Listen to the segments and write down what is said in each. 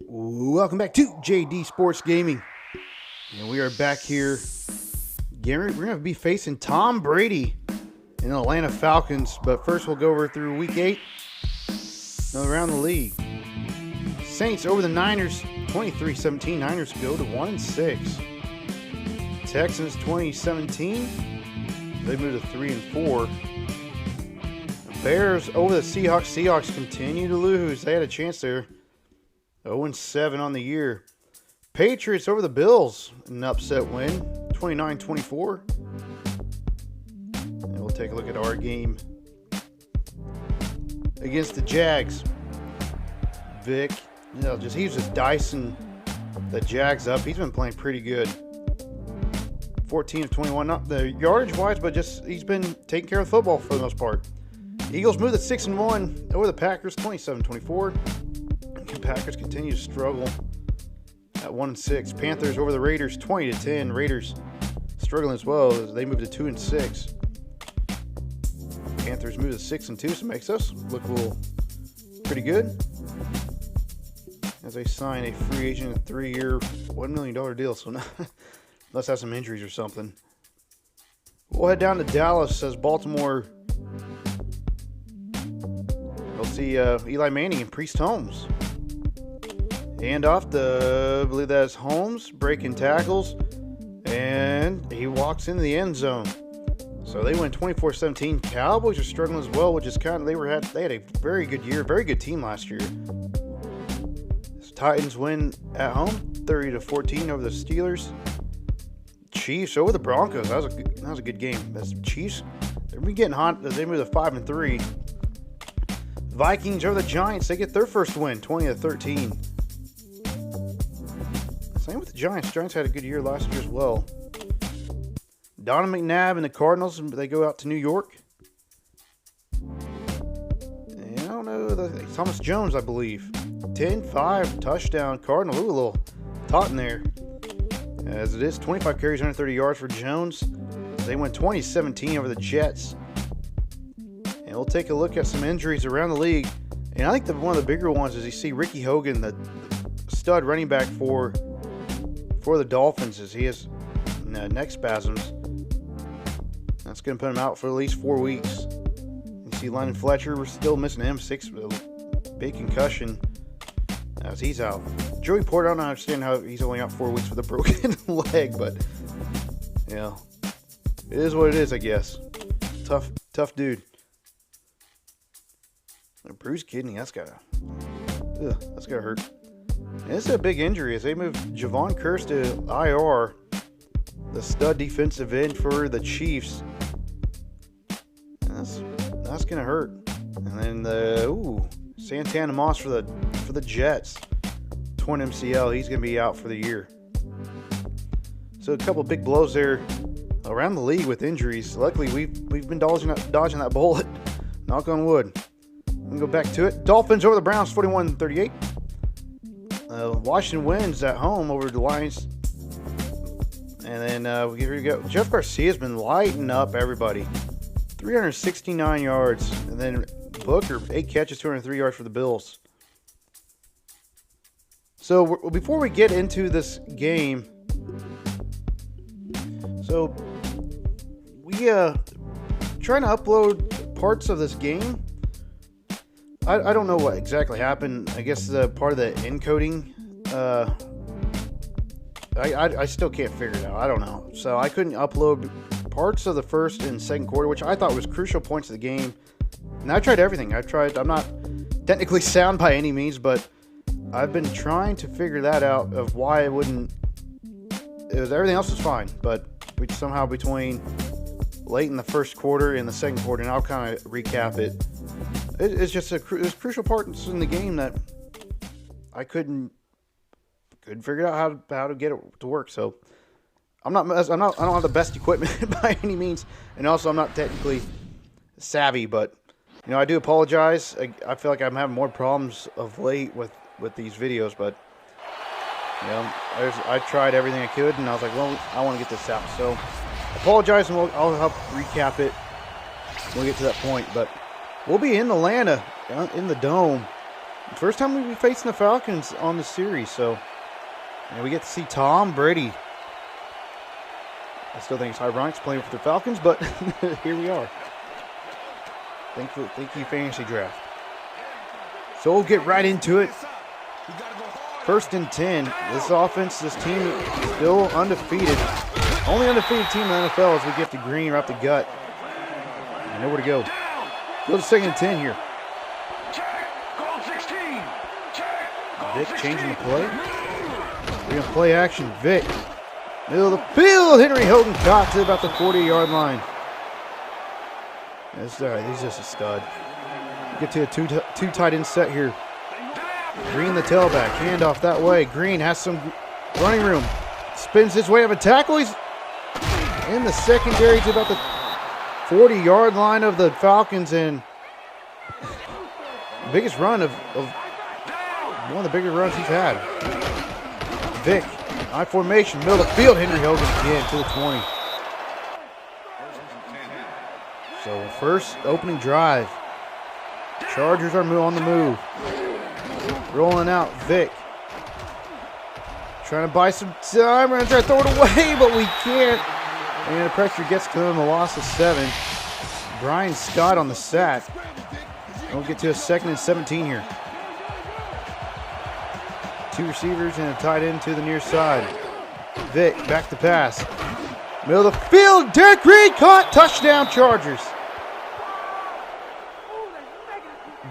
Welcome back to JD Sports Gaming. And we are back here. We're going to be facing Tom Brady and the Atlanta Falcons. But first we'll go over through Week 8. Around the league. Saints over the Niners, 23-17. Niners go to 1-6. Texans 2017. They move to 3-4. Bears over the Seahawks. Seahawks continue to lose. They had a chance there. 0-7 on the year. Patriots over the Bills. An upset win. 29-24. And we'll take a look at our game against the Jags. Vic, he's just dicing the Jags up. He's been playing pretty good. 14 of 21. Not the yardage wise, but just he's been taking care of football for the most part. Eagles move to 6-1 over the Packers. 27-24. Packers continue to struggle at 1-6. Panthers over the Raiders, 20-10. Raiders struggling as well as they move to 2-6. Panthers move to 6-2, so it makes us look a little pretty good as they sign a free agent, a 3-year, $1 million deal. So let's have some injuries or something. We'll head down to Dallas as Baltimore. We'll see Eli Manning and Priest Holmes. Hand off to, I believe that's Holmes, breaking tackles, and he walks into the end zone. So they win 24-17. Cowboys are struggling as well, which is kind of, they had a very good year, very good team last year. Titans win at home, 30-14 over the Steelers. Chiefs over the Broncos. That was a good game. That's Chiefs. They're getting hot as they move to 5-3. Vikings over the Giants. They get their first win, 20-13. Same with the Giants. Giants had a good year last year as well. Donovan McNabb and the Cardinals, they go out to New York. And I don't know, Thomas Jones, I believe. 10-5 touchdown Cardinals. Ooh, a little taut in there. As it is, 25 carries, 130 yards for Jones. They win 20-17 over the Jets. And we'll take a look at some injuries around the league. And I think one of the bigger ones is you see Ricky Hogan, the stud running back for the Dolphins, as he has neck spasms. That's going to put him out for at least 4 weeks. You see London Fletcher, we're still missing him. 6, big concussion as he's out. Joey Porter, I don't understand how he's only out 4 weeks with a broken leg, but yeah, it is what it is, I guess. Tough dude. A bruised kidney, that's gotta hurt. And this is a big injury as they move Javon Curse to IR, the stud defensive end for the Chiefs. And that's gonna hurt. And then Santana Moss for the Jets, torn MCL. He's gonna be out for the year. So a couple big blows there around the league with injuries. Luckily, we've been dodging that bullet. Knock on wood. We can go back to it. Dolphins over the Browns, 41-38. Washington wins at home over the Lions. And then here we go. Jeff Garcia's been lighting up everybody. 369 yards. And then Booker, 8 catches, 203 yards for the Bills. So before we get into this game, so we trying to upload parts of this game. I don't know what exactly happened. I guess part of the encoding. I still can't figure it out. I don't know. So I couldn't upload parts of the first and second quarter, which I thought was crucial points of the game. And I tried everything. I'm not technically sound by any means, but I've been trying to figure that out of why it wouldn't. Everything else was fine, but we somehow between late in the first quarter and the second quarter, and I'll kind of recap it. It's just it was crucial parts in the game that I couldn't figure out how to get it to work. So I don't have the best equipment by any means, and also I'm not technically savvy. But I do apologize. I feel like I'm having more problems of late with these videos, but I tried everything I could, and I was like, well, I want to get this out. So apologize, and I'll help recap it when we get to that point. But we'll be in Atlanta, in the Dome, First time we'll be facing the Falcons on the series, so we get to see Tom Brady. I still think it's ironic playing for the Falcons, but here we are. Thank you, Fantasy Draft. So we'll get right into it. First and 10. This offense, this team is still undefeated. Only undefeated team in the NFL as we get to Green right up the gut. And nowhere to go. Go to second and 10 here. Vic changing the play. We're going to play action. Vic. Middle of the field. Henry Hogan caught to about the 40-yard line. That's all right. He's just a stud. Get to a two tight end set here. Green the tailback. Handoff that way. Green has some running room. Spins his way of a tackle. He's in the secondary to about the 40-yard line of the Falcons, and biggest run of one of the bigger runs he's had. Vic, high formation, middle of the field. Henry Hogan again to the 20. So first opening drive. Chargers are on the move. Rolling out, Vic. Trying to buy some time. We're going to try to throw it away, but we can't. And the pressure gets to him, a loss of 7. Brian Scott on the sack. We'll get to a second and 17 here. 2 receivers and a tight end to the near side. Vic, back to pass. Middle of the field, Derek Reed caught, touchdown Chargers.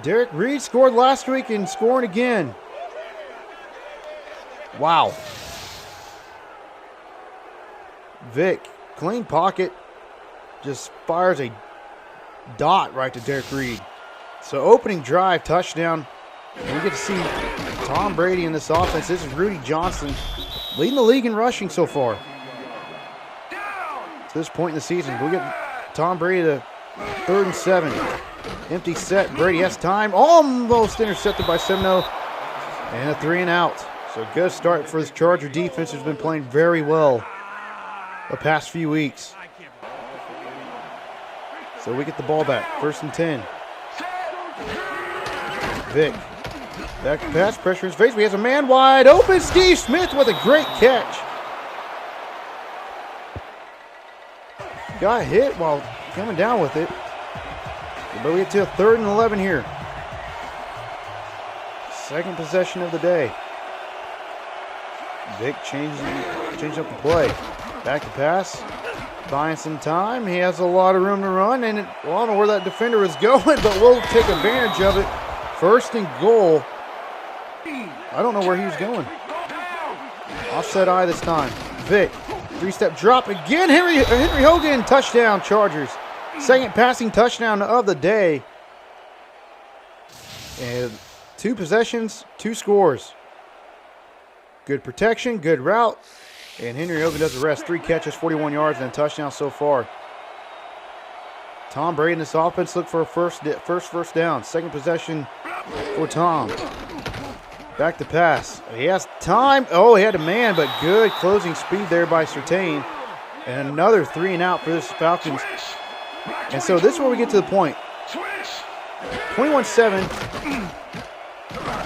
Derek Reed scored last week and scoring again. Wow. Vic, clean pocket, just fires a dot right to Derek Reed. So opening drive, touchdown. And we get to see Tom Brady in this offense. This is Rudy Johnson leading the league in rushing so far. To this point in the season, we'll get Tom Brady to 3rd and 7. Empty set. Brady has time. Almost intercepted by Semino. And a 3 and out. So a good start for this Charger defense, who's been playing very well the past few weeks. So we get the ball back. 1st and 10. Vic. Back to pass. Pressure in his face. He has a man wide open. Steve Smith with a great catch. Got hit while coming down with it. But we get to a 3rd and 11 here. Second possession of the day. Vic changes up the play. Back to pass. Buying some time. He has a lot of room to run. And I don't know where that defender is going, but we'll take advantage of it. 1st and goal. I don't know where he was going. Offset eye this time. Vic. 3-step drop again. Henry Hogan. Touchdown Chargers. Second passing touchdown of the day. And 2 possessions, 2 scores. Good protection, good route. And Henry Hogan does the rest. 3 catches, 41 yards, and a touchdown so far. Tom Brady in this offense look for a first down. Second possession for Tom. Back to pass. He has time. Oh, he had a man, but good closing speed there by Surtain. And another 3 and out for this Falcons. And so this is where we get to the point. 21-7.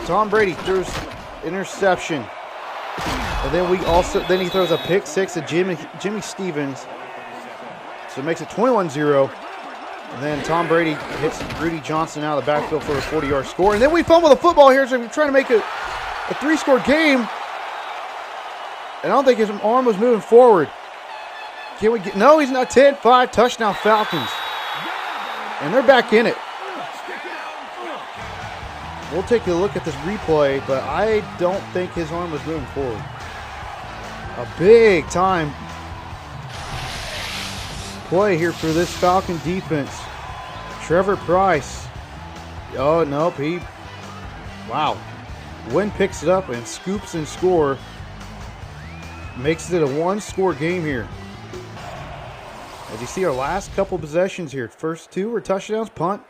Tom Brady throws interception. And then he throws a pick 6 to Jimmy Stevens. So it makes it 21-0. And then Tom Brady hits Rudy Johnson out of the backfield for a 40-yard score. And then we fumble the football here, so we're trying to make it a 3-score game. And I don't think his arm was moving forward. Can we get? No, he's not. 10-5 touchdown Falcons. And they're back in it. We'll take a look at this replay, but I don't think his arm was moving forward. A big time play here for this Falcon defense. Trevor Price. Oh, nope. Wow. Wynn picks it up and scoops and score. Makes it a 1-score game here. As you see, our last couple possessions here. First 2 were touchdowns, punt,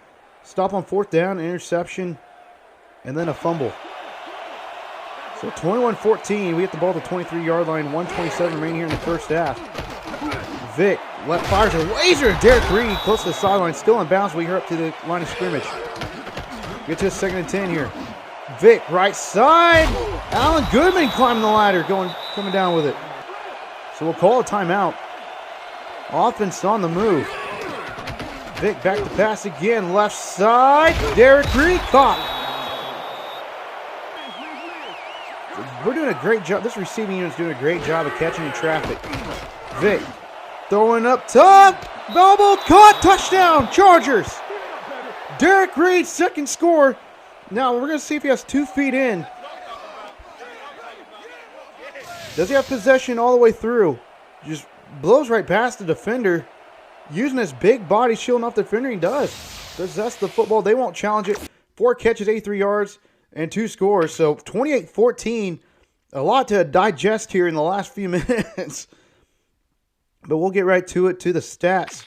stop on 4th down, interception, and then a fumble. So 21-14, we get the ball to the 23-yard line, 1:27 remaining here in the first half. Vic fires a laser to Derek Reed, close to the sideline, still in bounds. We are up to the line of scrimmage. Get to a 2nd and 10 here. Vic, right side. Alan Goodman climbing the ladder, coming down with it. So we'll call a timeout. Offense on the move. Vic back to pass again, left side. Derek Reed caught. We're doing a great job. This receiving unit's doing a great job of catching in traffic. Vic throwing up top. Bobble caught. Touchdown, Chargers. Derek Reed, second score. Now we're going to see if he has 2 feet in. Does he have possession all the way through? Just blows right past the defender. Using his big body, shielding off the defender, he does. Possess the football. They won't challenge it. 4 catches, 83 yards, and 2 scores. So 28-14. A lot to digest here in the last few minutes. But we'll get right to it, to the stats.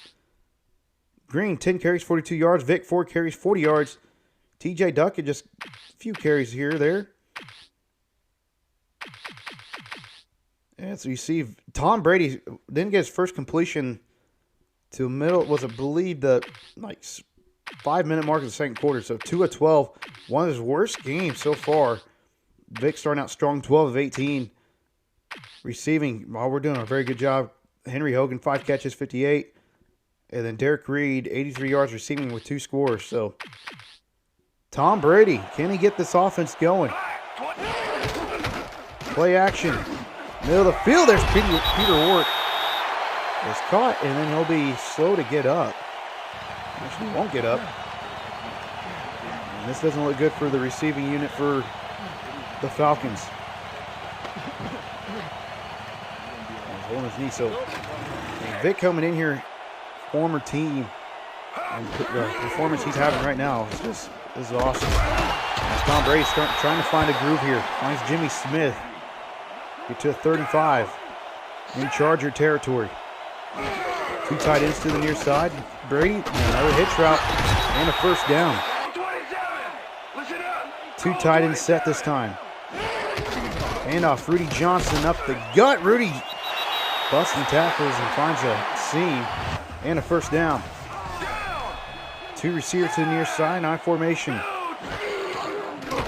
Green, 10 carries, 42 yards. Vic, 4 carries, 40 yards. TJ Duckett, just a few carries here or there. And so you see Tom Brady didn't get his first completion to middle, was I believe the 5-minute mark of the second quarter. So 2 of 12, one of his worst games so far. Vic starting out strong, 12 of 18. Receiving, we're doing a very good job. Henry Hogan, 5 catches, 58. And then Derek Reed, 83 yards receiving with 2 scores. So Tom Brady, can he get this offense going? Play action. Middle of the field, there's Peter Wart. Is caught, and then he'll be slow to get up. Actually, he won't get up. And this doesn't look good for the receiving unit for the Falcons. He's holding his knee, so Vic coming in here, former team, and the performance he's having right now is awesome. As Tom Brady's trying to find a groove here. Finds Jimmy Smith. Get to a 35 in Charger territory. 2 tight ends to the near side. Brady, another hitch route, and a first down. 2 tight ends set this time. And off Rudy Johnson up the gut. Rudy busting tackles and finds a seam and a first down. 2 receivers to the near side, 9 formation.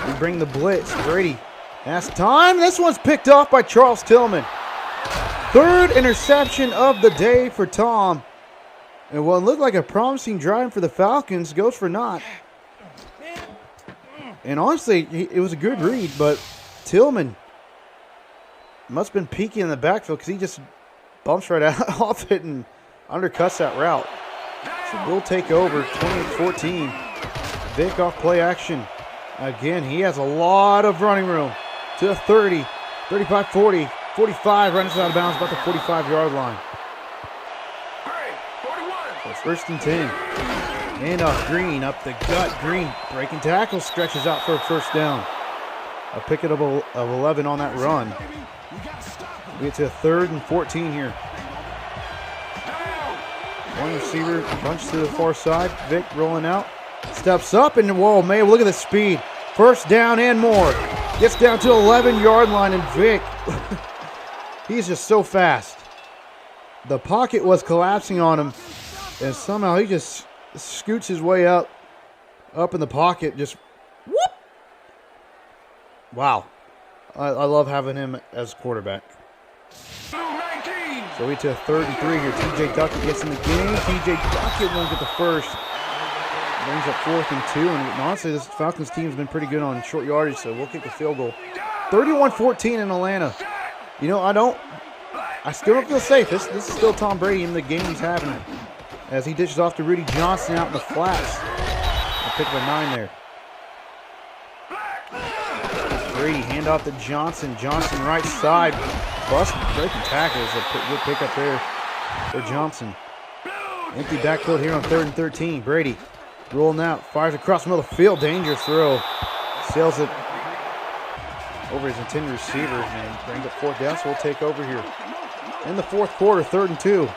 We bring the blitz. Brady has time. This one's picked off by Charles Tillman. 3rd interception of the day for Tom. And what looked like a promising drive for the Falcons goes for naught. And honestly, it was a good read, but Tillman must have been peeking in the backfield because he just bumps right out off it and undercuts that route. So we'll take over 28-14. Vic off play action. Again, he has a lot of running room. To the 30, 35, 40, 45, runs out of bounds about the 45-yard line. So 1st and 10. And off Green, up the gut. Green breaking tackle, stretches out for a first down. A picket of 11 on that run. We get to a 3rd and 14 here. 1 receiver, bunch to the far side. Vic rolling out. Steps up and whoa, man, look at the speed. First down and more. Gets down to the 11-yard line and Vic, he's just so fast. The pocket was collapsing on him and somehow he just scoots his way up in the pocket. Just whoop. Wow. I love having him as quarterback. So we to 33 here. TJ Duckett gets in the game. TJ Duckett won't get the first. Brings up 4th and 2. And honestly, this Falcons team has been pretty good on short yardage, so we'll kick the field goal. 31-14 in Atlanta. You know, I still don't feel safe. This is still Tom Brady in the game he's having as he dishes off to Rudy Johnson out in the flats. I'll pick up a 9 there. Brady, hand off to Johnson. Johnson right side. Bust, breaking tackles. A good pick up there for Johnson. Empty backfield here on 3rd and 13. Brady rolling out, fires across the middle of the field. Dangerous throw. Sails it over his intended receiver and brings up 4th down, so we'll take over here. In the 4th quarter, 3rd and 2.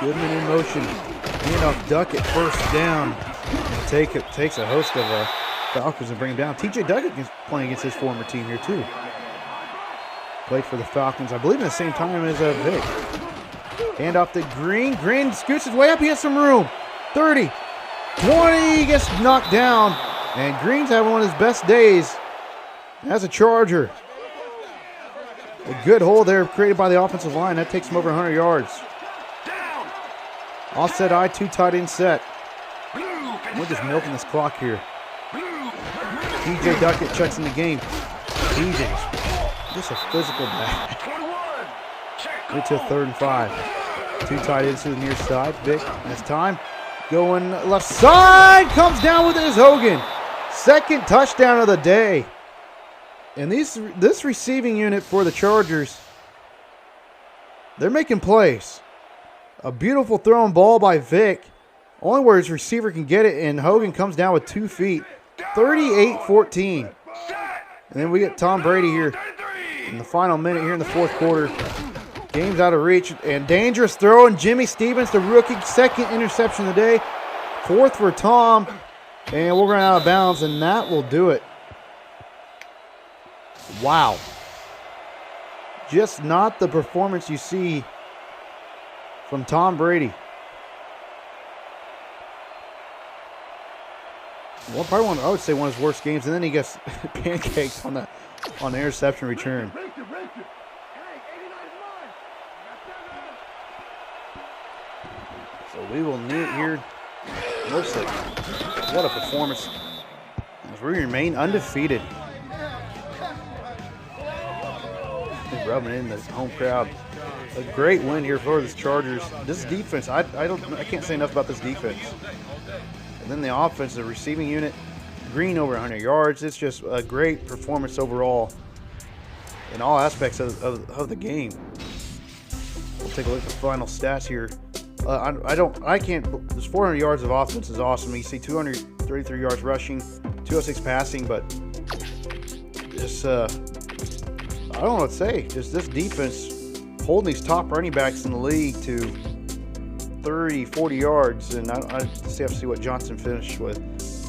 Goodman in motion. Hand off Duckett, first down. And takes a host of Falcons and bring him down. TJ Duckett is playing against his former team here too. Played for the Falcons, I believe, at the same time as Vic. Hand off to Green. Green scoots his way up. He has some room. 30, 20 gets knocked down, and Green's having one of his best days as a Charger. A good hole there created by the offensive line. That takes him over 100 yards. Offset I, 2 tight end set. We're just milking this clock here. TJ Duckett checks in the game. TJ's just a physical back. Get to a 3rd and 5. 2 tight ends to the near side. Vic, this time, going left side. Comes down with it is Hogan. 2nd touchdown of the day. And this receiving unit for the Chargers, they're making plays. A beautiful throwing ball by Vic. Only where his receiver can get it, and Hogan comes down with 2 feet. 38-14. And then we get Tom Brady here in the final minute here in the 4th quarter. Game's out of reach, and dangerous throw, and Jimmy Stevens, the rookie, 2nd interception of the day. 4th for Tom, and we'll run out of bounds, and that will do it. Wow. Just not the performance you see from Tom Brady. Well, probably I would say one of his worst games, and then he gets pancaked on the interception return. So we will need here. Looks like what a performance as we remain undefeated. Rubbing in the home crowd. A great win here for the Chargers. This defense, I can't say enough about this defense. And then the offense, the receiving unit, Green over 100 yards. It's just a great performance overall in all aspects of the game. We'll take a look at the final stats here. There's 400 yards of offense is awesome. You see 233 yards rushing, 206 passing, but just I don't know what to say. Just this defense holding these top running backs in the league to 30, 40 yards. And I just have to see what Johnson finished with.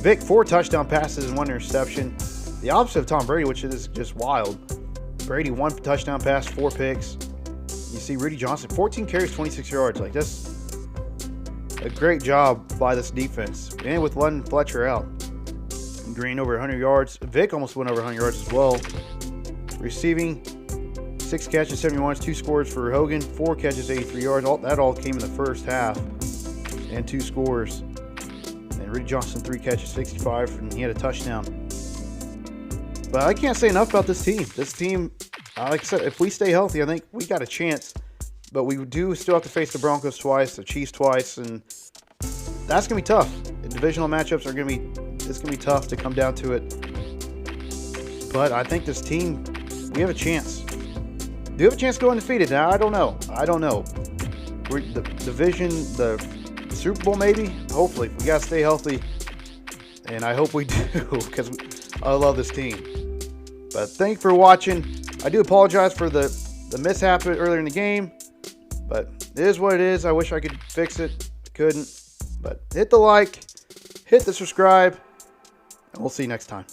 Vic, 4 touchdown passes and 1 interception. The opposite of Tom Brady, which is just wild. Brady, 1 touchdown pass, 4 picks. You see Rudy Johnson, 14 carries, 26 yards. Like, that's a great job by this defense. And with London Fletcher out. Green over 100 yards. Vic almost went over 100 yards as well. Receiving, 6 catches, 71, 2 scores for Hogan, 4 catches, 83 yards. That all came in the first half, and 2 scores. And Rudy Johnson, 3 catches, 65, and he had a touchdown. But I can't say enough about this team. This team, like I said, if we stay healthy, I think we got a chance. But we do still have to face the Broncos twice, the Chiefs twice, and that's going to be tough. The divisional matchups are going to be, it's going to be tough to come down to it. But I think this team, we have a chance. Do you have a chance to go undefeated? Now, I don't know. The division, the Super Bowl maybe? Hopefully. We got to stay healthy. And I hope we do because I love this team. But thank you for watching. I do apologize for the mishap earlier in the game. But it is what it is. I wish I could fix it. Couldn't. But hit the like. Hit the subscribe. And we'll see you next time.